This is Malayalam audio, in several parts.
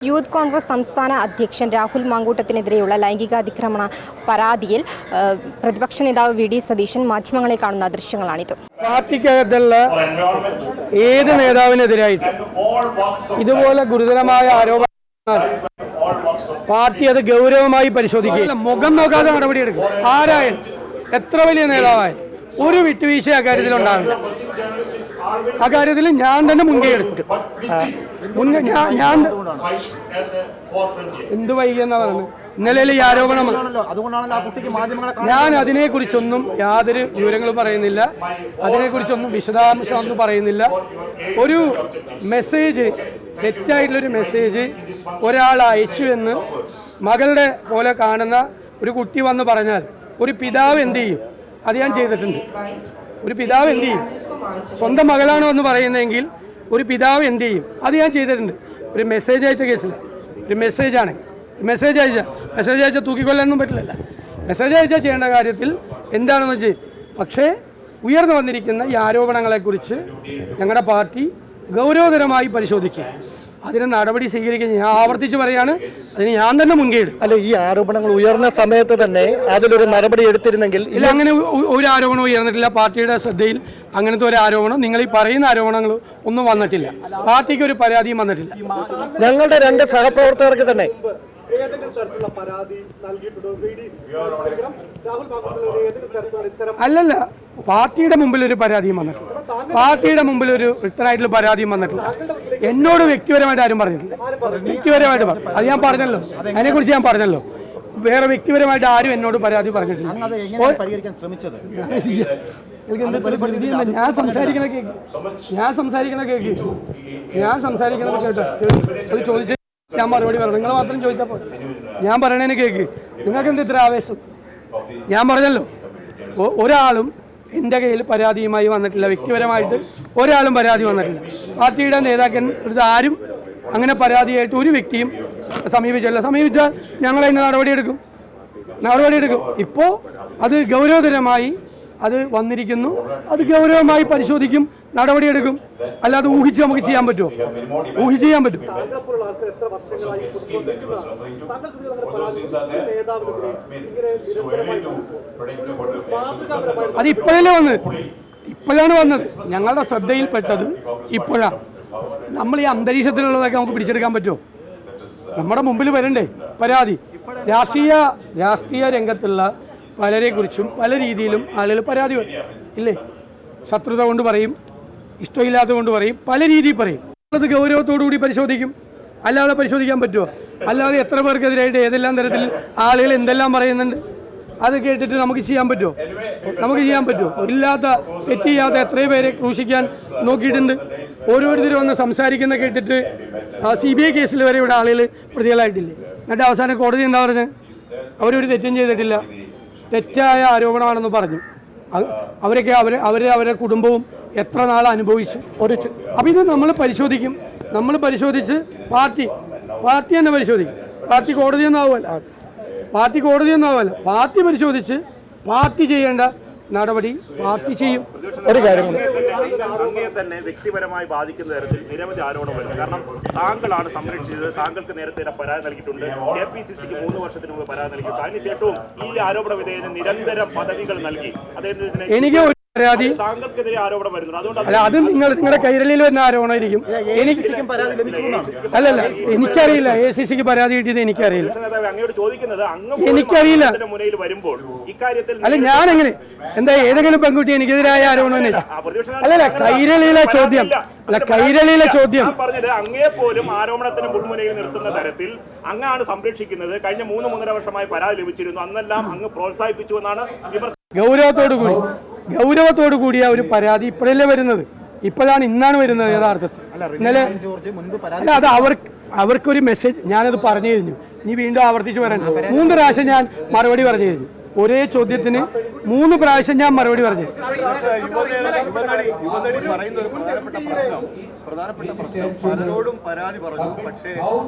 യൂത്ത് കോൺഗ്രസ് സംസ്ഥാന അധ്യക്ഷൻ രാഹുൽ മാങ്കൂട്ടത്തിനെതിരെയുള്ള ലൈംഗികാതിക്രമണ പരാതിയിൽ പ്രതിപക്ഷ നേതാവ് വി ഡി സതീശൻ മാധ്യമങ്ങളെ കാണുന്ന ദൃശ്യങ്ങളാണിത്. പാർട്ടിക്കകത്തുള്ള ഏത് നേതാവിനെതിരായിട്ട് ഇതുപോലെ ഗുരുതരമായ ആരോപണം പാർട്ടി അത് ഗൗരവമായി പരിശോധിക്കുക, മുഖം നോക്കാതെ നടപടിയെടുക്കും. ആരായാലും എത്ര വലിയ നേതാവായാലും ഒരു വിട്ടുവീഴ്ച അക്കാര്യത്തിൽ ഉണ്ടാവില്ല. അക്കാര്യത്തിൽ ഞാൻ തന്നെ മുൻകൈ എടുക്കും. ഞാൻ എന്ത് വൈകിയെന്നാ പറയുന്നത്? ഇന്നലെ ഈ ആരോപണമാണ്. ഞാൻ അതിനെക്കുറിച്ചൊന്നും യാതൊരു വിവരങ്ങളും പറയുന്നില്ല, അതിനെക്കുറിച്ചൊന്നും വിശദാംശമൊന്നും പറയുന്നില്ല. ഒരു മെസ്സേജ്, തെറ്റായിട്ടുള്ളൊരു മെസ്സേജ് ഒരാൾ അയച്ചു എന്ന് മകളുടെ പോലെ കാണുന്ന ഒരു കുട്ടി വന്ന് പറഞ്ഞാൽ ഒരു പിതാവ് എന്ത് ചെയ്യും? അത് ഞാൻ ചെയ്തിട്ടുണ്ട്. ഒരു പിതാവ് എന്ത് ചെയ്യും? സ്വന്തം മകളാണോ എന്ന് പറയുന്നതെങ്കിൽ ഒരു പിതാവ് എന്ത് ചെയ്യും? അത് ഞാൻ ചെയ്തിട്ടുണ്ട്. ഒരു മെസ്സേജ് അയച്ച കേസിൽ, ഒരു മെസ്സേജാണ്, മെസ്സേജ് അയച്ചാൽ തൂക്കിക്കൊല്ലാനൊന്നും പറ്റില്ലല്ല. മെസ്സേജ് അയച്ചാൽ ചെയ്യേണ്ട കാര്യത്തിൽ എന്താണെന്ന് വെച്ചാൽ, പക്ഷേ ഉയർന്നു വന്നിരിക്കുന്ന ഈ ആരോപണങ്ങളെക്കുറിച്ച് ഞങ്ങളുടെ പാർട്ടി ഗൗരവതരമായി പരിശോധിക്കുക, അതിന് നടപടി സ്വീകരിക്കുക. ഞാൻ ആവർത്തിച്ച് പറയാണ്, അതിന് ഞാൻ തന്നെ മുൻകൈ എടുക്കും. അല്ല, ഈ ആരോപണങ്ങൾ ഉയർന്ന സമയത്ത് തന്നെ അതിലൊരു നടപടി എടുത്തിരുന്നെങ്കിൽ. ഇല്ല, അങ്ങനെ ഒരു ആരോപണവും ഉയർന്നിട്ടില്ല. പാർട്ടിയുടെ ശ്രദ്ധയിൽ അങ്ങനത്തെ ഒരു ആരോപണം, നിങ്ങൾ ഈ പറയുന്ന ആരോപണങ്ങൾ ഒന്നും വന്നിട്ടില്ല. പാർട്ടിക്ക് ഒരു പരാതിയും വന്നിട്ടില്ല. ഞങ്ങളുടെ രണ്ട് സഹപ്രവർത്തകർക്ക് തന്നെ അല്ലല്ല, പാർട്ടിയുടെ മുമ്പിൽ ഒരു പരാതിയും വന്നിട്ടില്ല. പാർട്ടിയുടെ മുമ്പിൽ ഒരു റിട്ടേണായിട്ടുള്ള പരാതിയും വന്നിട്ടില്ല. എന്നോട് വ്യക്തിപരമായിട്ട് ആരും പറഞ്ഞിട്ടില്ല. വ്യക്തിപരമായിട്ട് അത് ഞാൻ പറഞ്ഞല്ലോ, അതിനെക്കുറിച്ച് ഞാൻ പറഞ്ഞല്ലോ. വേറെ വ്യക്തിപരമായിട്ട് ആരും എന്നോട് പരാതി പറഞ്ഞിട്ടില്ല. ഞാൻ സംസാരിക്കണ കേക്ക് കേട്ടോ. അത് ചോദിച്ച ഞാൻ മറുപടി പറഞ്ഞു. നിങ്ങൾ മാത്രം ചോദിച്ചപ്പോൾ ഞാൻ പറയണേന് കേക്ക്. നിങ്ങൾക്ക് എന്ത് ഇത്ര ആവേശം? ഞാൻ പറഞ്ഞല്ലോ, ഒരാളും എൻ്റെ കയ്യിൽ പരാതിയുമായി വന്നിട്ടില്ല. വ്യക്തിപരമായിട്ട് ഒരാളും പരാതി വന്നിട്ടില്ല. പാർട്ടിയുടെ നേതാക്കൻ ആരും അങ്ങനെ പരാതിയായിട്ട് ഒരു വ്യക്തിയും സമീപിച്ചില്ല. സമീപിച്ചാൽ ഞങ്ങൾ അതിന് നടപടിയെടുക്കും. ഇപ്പോൾ അത് ഗൗരവതരമായി അത് വന്നിരിക്കുന്നു. അത് ഗൗരവമായി പരിശോധിക്കും, നടപടിയെടുക്കും. അല്ലാതെ ഊഹിച്ച് നമുക്ക് ചെയ്യാൻ പറ്റുമോ? ഊഹിച്ച് ചെയ്യാൻ പറ്റും. അത് ഇപ്പോഴാണ് വന്നത്. ഞങ്ങളുടെ ശ്രദ്ധയിൽപ്പെട്ടത് ഇപ്പോഴാണ്. നമ്മൾ ഈ അന്തരീക്ഷത്തിലുള്ളതൊക്കെ നമുക്ക് പിടിച്ചെടുക്കാൻ പറ്റുമോ? നമ്മുടെ മുമ്പിൽ വരണ്ടേ പരാതി? രാഷ്ട്രീയ രംഗത്തുള്ള പലരെക്കുറിച്ചും പല രീതിയിലും ആളുകൾ പരാതി ഇല്ലേ? ശത്രുത കൊണ്ട് പറയും, ഇഷ്ടമില്ലാത്തത് കൊണ്ട് പറയും, പല രീതിയിൽ പറയും. അത് ഗൗരവത്തോടു കൂടി പരിശോധിക്കും. അല്ലാതെ പരിശോധിക്കാൻ പറ്റുമോ? അല്ലാതെ എത്ര പേർക്കെതിരായിട്ട് ഏതെല്ലാം തരത്തിൽ ആളുകൾ എന്തെല്ലാം പറയുന്നുണ്ട്, അത് കേട്ടിട്ട് നമുക്ക് ചെയ്യാൻ പറ്റുമോ? തെറ്റ് ചെയ്യാത്ത എത്രയോ പേരെ ക്രൂശിക്കാൻ നോക്കിയിട്ടുണ്ട്. ഓരോരുത്തരും ഒന്ന് സംസാരിക്കുന്ന കേട്ടിട്ട് CBI കേസിൽ വരെ ഇവിടെ ആളുകൾ പ്രതികളായിട്ടില്ലേ? എന്നിട്ട് അവസാനം കോടതി എന്താ പറഞ്ഞത്? അവരൊരു തെറ്റും ചെയ്തിട്ടില്ല, തെറ്റായ ആരോപണമാണെന്ന് പറഞ്ഞു. അവരൊക്കെ അവരുടെ കുടുംബവും എത്ര നാൾ അനുഭവിച്ചു. അപ്പം ഇത് നമ്മൾ പരിശോധിക്കും. പരിശോധിച്ച് പാർട്ടി തന്നെ പരിശോധിക്കും. പാർട്ടി കോടതിയൊന്നും ആവുമല്ല. പാർട്ടി പരിശോധിച്ച് പാർട്ടി ചെയ്യേണ്ട നടപടി പാർട്ടി ചെയ്യും. ഒരു കാര്യം തന്നെ വ്യക്തിപരമായി ബാധിക്കുന്ന തരത്തിൽ നിരവധി ആരോപണം വരുന്നു. കാരണം താങ്കളാണ് സംരക്ഷിച്ചത്, താങ്കൾക്ക് നേരത്തെ പരാതി നൽകിയിട്ടുണ്ട്, KPCCക്ക് 3 വർഷത്തിന് മുമ്പ് പരാതി നൽകിയിട്ടുണ്ട്. അതിനുശേഷവും ഈ ആരോപണ വിധേയന് നിരന്തരം പദവികൾ നൽകി അദ്ദേഹത്തിന് എനിക്ക് പരാതി താങ്കൾക്കെതിരെ ആരോപണം വരുന്നു. അതുകൊണ്ട് അത് നിങ്ങളുടെ കൈരളിയിൽ വരുന്ന ആരോപണമായിരിക്കും. അല്ലല്ല, എനിക്കറിയില്ല. ACCക്ക് പരാതി കിട്ടിയത് എനിക്കറിയില്ല. അങ്ങോട്ട് ചോദിക്കുന്നത് എനിക്കറിയില്ല. മുനയിൽ വരുമ്പോൾ ഇക്കാര്യത്തിൽ അല്ല, ഞാനെങ്ങനെ എന്താ ഏതെങ്കിലും പെൺകുട്ടി എനിക്കെതിരായ ആരോപണം? അല്ലല്ല, കൈരളിയിലെ ചോദ്യം പറഞ്ഞത് അങ്ങേ പോലും ആരോപണത്തിന് മുൾമുനയിൽ നിർത്തുന്ന തരത്തിൽ അങ്ങാണ് സംരക്ഷിക്കുന്നത്. കഴിഞ്ഞ 3-3.5 വർഷമായി പരാതി ലഭിച്ചിരുന്നു. അന്നെല്ലാം അങ്ങ് പ്രോത്സാഹിപ്പിച്ചു എന്നാണ് വിമർശനം. ഗൗരവത്തോടു കൂടിയ ഒരു പരാതി ഇപ്പോഴല്ലേ വരുന്നത്? ഇന്നാണ് വരുന്നത് യഥാർത്ഥത്തിൽ. ഇന്നലെ അത് അവർക്കൊരു മെസ്സേജ് ഞാനത് പറഞ്ഞു കഴിഞ്ഞു. ഇനി വീണ്ടും ആവർത്തിച്ച് പറയണ്ട. 3 പ്രാവശ്യം ഞാൻ മറുപടി പറഞ്ഞു കഴിഞ്ഞു. ഒരേ ചോദ്യത്തിന് 3 പ്രാവശ്യം ഞാൻ മറുപടി പറഞ്ഞു. പ്രധാനപ്പെട്ട പ്രശ്നം പലരോടും പരാതി പറഞ്ഞു, പക്ഷേ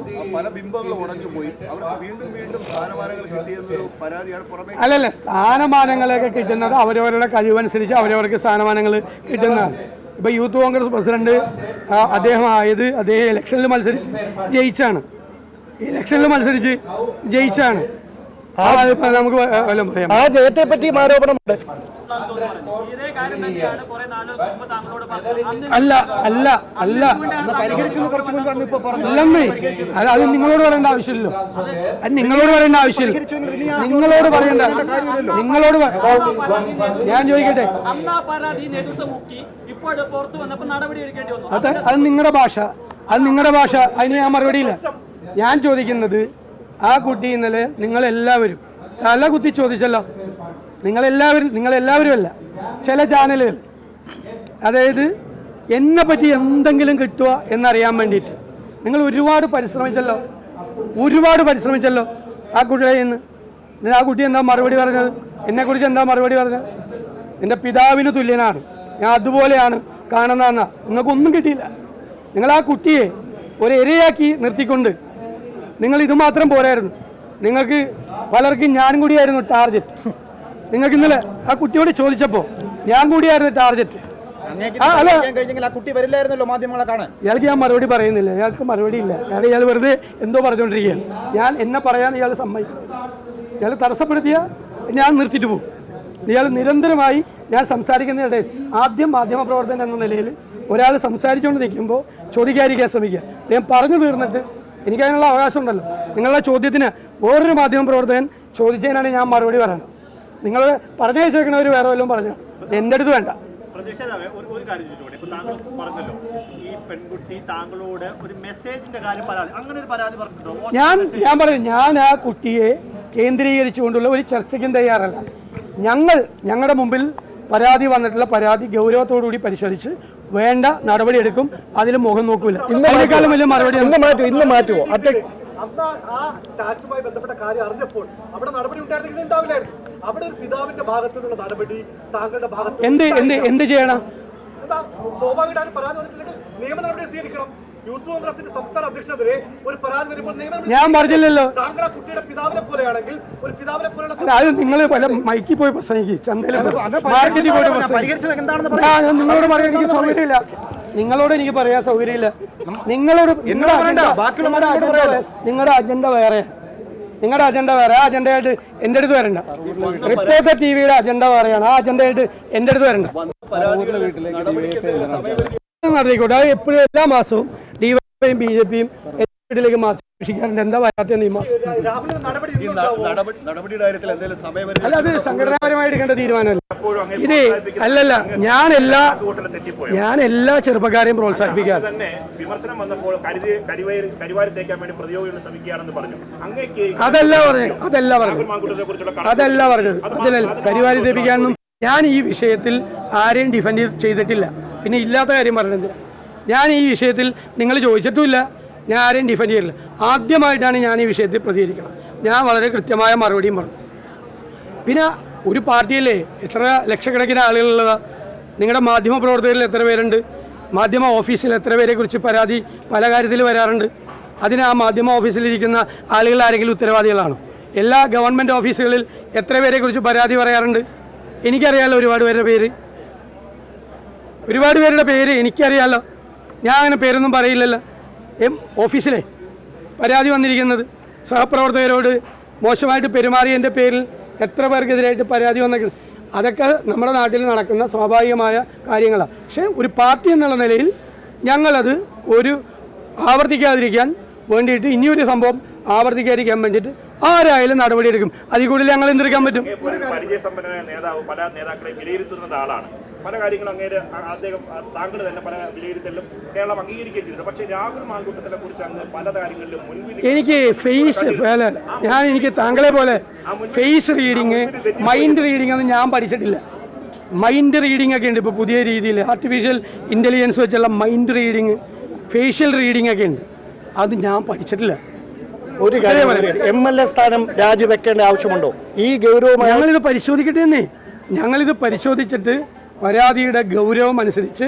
പല ബിംബങ്ങളും ഉടഞ്ഞുപോയി. അവർക്ക് വീണ്ടും സ്ഥാനമാനങ്ങൾ കിട്ടിയെന്നൊരു പരാതിയാണ് പുറമേ. അല്ലല്ല, സ്ഥാനമാനങ്ങളൊക്കെ കിട്ടുന്നത് അവരവരുടെ കഴിവനുസരിച്ച് അവരവർക്ക് സ്ഥാനമാനങ്ങൾ കിട്ടുന്നതാണ്. ഇപ്പോൾ യൂത്ത് കോൺഗ്രസ് പ്രസിഡന്റ് അദ്ദേഹം ഇലക്ഷനിൽ മത്സരിച്ച് ജയിച്ചാണ്. ഇലക്ഷനിൽ മത്സരിച്ച് ജയിച്ചാണ്. നമുക്ക് വല്ലതും പറയാം. ആ ജയത്തെ പറ്റിയും ആരോപണമുണ്ട്. അല്ല അല്ല അല്ല അല്ലെന്നേ, അത് നിങ്ങളോട് പറയേണ്ട ആവശ്യമില്ലല്ലോ. അത് നിങ്ങളോട് പറയേണ്ട ആവശ്യമില്ല. നിങ്ങളോട് പറയേണ്ട നിങ്ങളോട് ഞാൻ ചോദിക്കട്ടെ, അത് നിങ്ങളുടെ ഭാഷ, അത് നിങ്ങളുടെ ഭാഷ. അതിന് ഞാൻ മറുപടിയില്ല. ഞാൻ ചോദിക്കുന്നത്, ആ കുട്ടി ഇന്നലെ നിങ്ങളെല്ലാവരും തല കുത്തി ചോദിച്ചല്ലോ. നിങ്ങളെല്ലാവരും അല്ല, ചില ചാനലുകൾ, അതായത് എന്നെ പറ്റി എന്തെങ്കിലും കിട്ടുക എന്നറിയാൻ വേണ്ടിയിട്ട് നിങ്ങൾ ഒരുപാട് പരിശ്രമിച്ചല്ലോ ആ കുട്ടിയിൽ നിന്ന്. ആ കുട്ടി എന്താ മറുപടി പറഞ്ഞത്? എന്നെക്കുറിച്ച് എന്താ മറുപടി പറഞ്ഞത്? എൻ്റെ പിതാവിന് തുല്യനാണ്, ഞാൻ അതുപോലെയാണ് കാണുന്നതെന്നാ. നിങ്ങൾക്കൊന്നും കിട്ടിയില്ല. നിങ്ങൾ ആ കുട്ടിയെ ഒരു ഇരയാക്കി നിർത്തിക്കൊണ്ട് നിങ്ങൾ ഇത് മാത്രം പോരായിരുന്നു. നിങ്ങൾക്ക് പലർക്കും ഞാൻ കൂടിയായിരുന്നു ടാർഗറ്റ്. നിങ്ങൾക്ക് ഇന്നലെ ആ കുട്ടിയോട് ചോദിച്ചപ്പോൾ ഞാൻ കൂടിയായിരുന്നു ടാർഗറ്റ്. ഇയാൾക്ക് ഞാൻ മറുപടി പറയുന്നില്ല, ഇയാൾക്ക് മറുപടി ഇല്ല. കാരണം ഇയാൾ വെറുതെ എന്തോ പറഞ്ഞുകൊണ്ടിരിക്കുകയാണ്. എന്നെ പറയാൻ ഇയാൾ സമ്മതിക്കും. ഇയാൾ തടസ്സപ്പെടുത്തിയ ഞാൻ നിർത്തിയിട്ട് പോകും. ഇയാൾ നിരന്തരമായി ഞാൻ സംസാരിക്കുന്നതിനിടയിൽ ആദ്യം മാധ്യമപ്രവർത്തകൻ എന്ന നിലയിൽ ഒരാൾ സംസാരിച്ചുകൊണ്ട് നിൽക്കുമ്പോൾ ചോദിക്കാതിരിക്കാൻ ശ്രമിക്കുക. ഞാൻ പറഞ്ഞു തീർന്നിട്ട് എനിക്കതിനുള്ള അവകാശം ഉണ്ടല്ലോ. നിങ്ങളുടെ ചോദ്യത്തിന് വേറൊരു മാധ്യമപ്രവർത്തകൻ ചോദിച്ചതിനാണ് ഞാൻ മറുപടി പറയുന്നത്. നിങ്ങൾ പറഞ്ഞു വെച്ചേക്കണവർ വേറെ വല്ലതും പറഞ്ഞു, എൻ്റെ അടുത്ത് വേണ്ട. ഒരു കാര്യം ചോദിച്ചോട്ടെ, ഇപ്പൊ താങ്കൾ പറഞ്ഞല്ലോ ഈ പെൺകുട്ടി താങ്കളോട് ഒരു മെസ്സേജിന്റെ കാര്യം അങ്ങനെ ഒരു പരാതി പറഞ്ഞിട്ടുണ്ടോ? ഞാൻ പറയും, ഞാൻ ആ കുട്ടിയെ കേന്ദ്രീകരിച്ചുകൊണ്ടുള്ള ഒരു ചർച്ചയ്ക്കും തയ്യാറല്ല. ഞങ്ങളുടെ മുമ്പിൽ പരാതി വന്നിട്ടുള്ള പരാതി ഗൗരവത്തോടുകൂടി പരിശോധിച്ച് വേണ്ട നടപടി എടുക്കും. അതിൽ മുഖം നോക്കൂല. അതിനേക്കാളും വലിയ മറുപടി ഇന്ന് മാറ്റുമോ? അന്ന് ആ ചാറ്റുമായി ബന്ധപ്പെട്ട കാര്യം അറിഞ്ഞപ്പോൾ അവിടെ നടപടി ഉണ്ടാവില്ലായിരുന്നു. അവിടെ ഒരു പിതാവിന്റെ ഭാഗത്തു നിന്നുള്ള നടപടി താങ്കളുടെ ഭാഗത്ത് എന്ത് ചെയ്യണം? എന്താ സ്വാഭാവികമായിട്ട് പരാതി വന്നിട്ടുണ്ടെങ്കിൽ നിയമ നടപടി സ്വീകരിക്കണം. യൂത്ത് കോൺഗ്രസിന്റെ സംസ്ഥാന അധ്യക്ഷനെതിരെ ഒരു പരാതി വരുമ്പോൾ ഞാൻ പറഞ്ഞില്ലല്ലോ. താങ്കൾ ആ കുട്ടിയുടെ പിതാവിനെ പോലെയാണെങ്കിൽ ഒരു പിതാവിനെ പോലെയുള്ള അത് നിങ്ങൾ പല മൈക്കിൽ പോയി പ്രസംഗിക്കും, ചന്തയിൽ മാർക്കറ്റിൽ പോയിട്ട് നിങ്ങളോട് പറയാൻ എനിക്ക് സൗകര്യമില്ല. നിങ്ങളോട് എനിക്ക് പറയാൻ സൗകര്യമില്ല. നിങ്ങളുടെ അജണ്ട വേറെ, നിങ്ങളുടെ അജണ്ട വേറെ. ആ അജണ്ടയായിട്ട് എൻ്റെ അടുത്ത് വരണ്ട. റിപ്പോർട്ടർ ടിവിയുടെ അജണ്ട വേറെയാണ്. ആ അജണ്ടയായിട്ട് എൻ്റെ അടുത്ത് വരണ്ട. നടത്തിക്കോട്ടെ. അത് എപ്പോഴും എല്ലാ മാസവും ഡിവൈഎഫ്ഐയും BJPയും വീട്ടിലേക്ക് മാസം രക്ഷിക്കാറുണ്ട്. എന്താ വരാത്ത ഈ മാസം? അല്ല, അത് സംഘടനാപരമായി എടുക്കേണ്ട തീരുമാനമല്ല ഇത്. അല്ലല്ല, ഞാൻ എല്ലാ ചെറുപ്പക്കാരെയും പ്രോത്സാഹിപ്പിക്കാറ്. അതല്ല പറഞ്ഞത്. കരിവാരി തേപ്പിക്കാനൊന്നും ഞാൻ ഈ വിഷയത്തിൽ ആരെയും ഡിഫെൻഡ് ചെയ്തിട്ടില്ല. പിന്നെ ഇല്ലാത്ത കാര്യം പറഞ്ഞില്ല. ഞാൻ ഈ വിഷയത്തിൽ നിങ്ങൾ ചോദിച്ചിട്ടുമില്ല, ഞാൻ ആരെയും ഡിഫെൻഡ് ചെയ്തില്ല. ആദ്യമായിട്ടാണ് ഞാൻ ഈ വിഷയത്തിൽ പ്രതികരിക്കണം. ഞാൻ വളരെ കൃത്യമായ മറുപടിയും പറഞ്ഞു. പിന്നെ ഒരു പാർട്ടിയല്ലേ എത്ര ലക്ഷക്കണക്കിന് ആളുകളുള്ളതാ? നിങ്ങളുടെ മാധ്യമ പ്രവർത്തകരിൽ എത്ര പേരുണ്ട്? മാധ്യമ ഓഫീസിൽ എത്ര പേരെ കുറിച്ച് പരാതി പല കാര്യത്തിൽ വരാറുണ്ട്? അതിന് ആ മാധ്യമ ഓഫീസിലിരിക്കുന്ന ആളുകൾ ആരെങ്കിലും ഉത്തരവാദികളാണോ? എല്ലാ ഗവൺമെൻറ് ഓഫീസുകളിൽ എത്ര പേരെ കുറിച്ച് പരാതി പറയാറുണ്ട്? എനിക്കറിയാമല്ലോ ഒരുപാട് പേരുടെ പേര് എനിക്കറിയാമല്ലോ. ഞാൻ അങ്ങനെ പേരൊന്നും പറയില്ലല്ലോ. ഓഫീസിലെ പരാതി വന്നിരിക്കുന്നത് സഹപ്രവർത്തകരോട് മോശമായിട്ട് പെരുമാറിയതിൻ്റെ പേരിൽ എത്ര പേർക്കെതിരായിട്ട് പരാതി വന്നിരിക്കുന്നത്? അതൊക്കെ നമ്മുടെ നാട്ടിൽ നടക്കുന്ന സ്വാഭാവികമായ കാര്യങ്ങളാണ്. പക്ഷേ ഒരു പാർട്ടി എന്നുള്ള നിലയിൽ ഞങ്ങളത് ആവർത്തിക്കാതിരിക്കാൻ വേണ്ടിയിട്ട് ഇനിയൊരു സംഭവം ആവർത്തിക്കാതിരിക്കാൻ വേണ്ടിയിട്ട് ആരായാലും നടപടിയെടുക്കും. അതിൽ കൂടുതൽ ഞങ്ങൾ എന്തെടുക്കാൻ പറ്റും? പരിചയസമ്പന്നനായ നേതാവ് പല നേതാക്കളെയും വിലയിരുത്തുന്ന ആളാണ്. പല കാര്യങ്ങളും അങ്ങേര് താങ്കൾ തന്നെ പല വിലയിരുത്തലും കേരളം അംഗീകരിക്കുകയും ചെയ്തിട്ടുണ്ട്. പക്ഷേ രാഹുൽ മാങ്കൂട്ടത്തിനെ കുറിച്ച് അങ്ങ് പല കാര്യങ്ങളിലും മുൻവിധി എനിക്ക് താങ്കളെ പോലെ ഫേസ് റീഡിങ്, മൈൻഡ് റീഡിംഗ് ഒന്നും ഞാൻ പഠിച്ചിട്ടില്ല. മൈൻഡ് റീഡിംഗ് ഒക്കെ ഉണ്ട് ഇപ്പോൾ പുതിയ രീതിയിൽ, ആർട്ടിഫിഷ്യൽ ഇൻ്റലിജൻസ് വെച്ചുള്ള മൈൻഡ് റീഡിങ്, ഫേഷ്യൽ റീഡിംഗ് ഒക്കെ ഉണ്ട്. അത് ഞാൻ പഠിച്ചിട്ടില്ല. ഒരു കാര്യം, MLA സ്ഥാനം രാജിവെക്കേണ്ട ആവശ്യമുണ്ടോ? ഈ ഗൗരവം ഞങ്ങളിത് പരിശോധിക്കട്ടെ എന്നേ. ഞങ്ങളിത് പരിശോധിച്ചിട്ട് പരാതിയുടെ ഗൗരവം അനുസരിച്ച്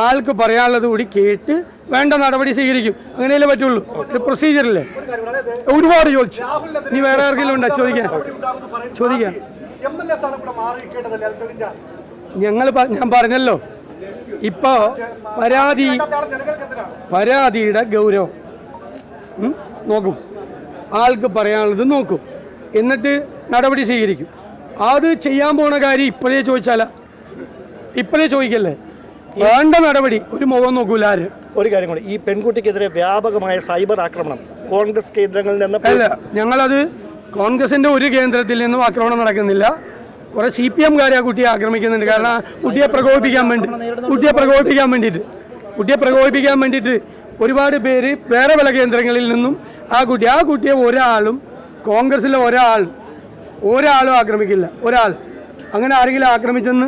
ആൾക്ക് പറയാനുള്ളത് കൂടി കേട്ട് വേണ്ട നടപടി സ്വീകരിക്കും. അങ്ങനെയല്ലേ പറ്റുള്ളൂ. ഒരു പ്രൊസീജിയറല്ലേ. ഒരുപാട് ചോദിച്ചു. ഇനി വേറെ ആർക്കെങ്കിലും ഉണ്ടോ ചോദിക്കാം? ഞാൻ പറഞ്ഞല്ലോ, ഇപ്പോ പരാതിയുടെ ഗൗരവം നോക്കും. ആൾക്ക് പറയാനുള്ളത് നോക്കും, എന്നിട്ട് നടപടി സ്വീകരിക്കും. അത് ചെയ്യാൻ പോണ കാര്യം ഇപ്പോഴേ ചോദിച്ചാലാ? ഇപ്പോഴേ ചോദിക്കല്ലേ? വേണ്ട നടപടി ഒരു മുഖം നോക്കൂല ആര്. ഒരു കാര്യം കൂടി, ഈ പെൺകുട്ടിക്കെതിരെ വ്യാപകമായ സൈബർ ആക്രമണം കോൺഗ്രസ് കേന്ദ്രങ്ങളിൽ നിന്ന് അല്ല, ഞങ്ങളത് കോൺഗ്രസിൻ്റെ ഒരു കേന്ദ്രത്തിൽ നിന്നും ആക്രമണം നടക്കുന്നില്ല. കുറേ CPM-കാരെ ആ കുട്ടിയെ ആക്രമിക്കുന്നുണ്ട്. കാരണം കുട്ടിയെ പ്രകോപിപ്പിക്കാൻ വേണ്ടിയിട്ട് ഒരുപാട് പേര് വേറെ പല കേന്ദ്രങ്ങളിൽ നിന്നും ആ കുട്ടിയെ ഒരാളും കോൺഗ്രസിലെ ഒരാളും ആക്രമിക്കില്ല. അങ്ങനെ ആരെങ്കിലും ആക്രമിച്ചെന്ന്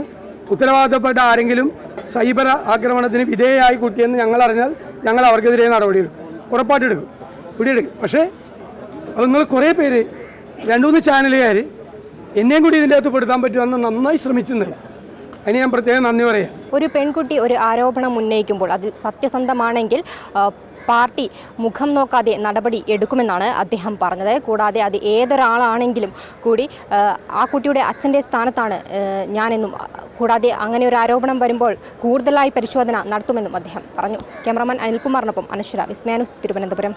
ഉത്തരവാദിത്തപ്പെട്ട ആരെങ്കിലും സൈബർ ആക്രമണത്തിന് വിധേയമായി കുട്ടിയെന്ന് ഞങ്ങൾ അറിഞ്ഞാൽ ഞങ്ങൾ അവർക്കെതിരെ നടപടിയെടുക്കും, ഉറപ്പായിട്ടെടുക്കും, പിടിയെടുക്കും. പക്ഷേ അത് നിങ്ങൾ കുറേ പേര് 2-3 ചാനലുകാർ എന്നെയും കൂടി ഇതിൻ്റെ അകത്ത് പെടുത്താൻ പറ്റുമെന്ന് നന്നായി ശ്രമിച്ചിട്ടുണ്ട്. അതിന് ഞാൻ പ്രത്യേകം നന്ദി പറയാം. ഒരു പെൺകുട്ടി ഒരു ആരോപണം ഉന്നയിക്കുമ്പോൾ അത് സത്യസന്ധമാണെങ്കിൽ പാർട്ടി മുഖം നോക്കാതെ നടപടി എടുക്കുമെന്നാണ് അദ്ദേഹം പറഞ്ഞത്. കൂടാതെ അത് ഏതൊരാളാണെങ്കിലും കൂടി ആ കുട്ടിയുടെ അച്ഛൻ്റെ സ്ഥാനത്താണ് ഞാനെന്നും, കൂടാതെ അങ്ങനെ ഒരു ആരോപണം വരുമ്പോൾ കൂടുതലായി പരിശോധന നടത്തുമെന്നും അദ്ദേഹം പറഞ്ഞു. ക്യാമറാമാൻ അനിൽകുമാറിനൊപ്പം അനശ്വര, വിസ്മയ ന്യൂസ്, തിരുവനന്തപുരം.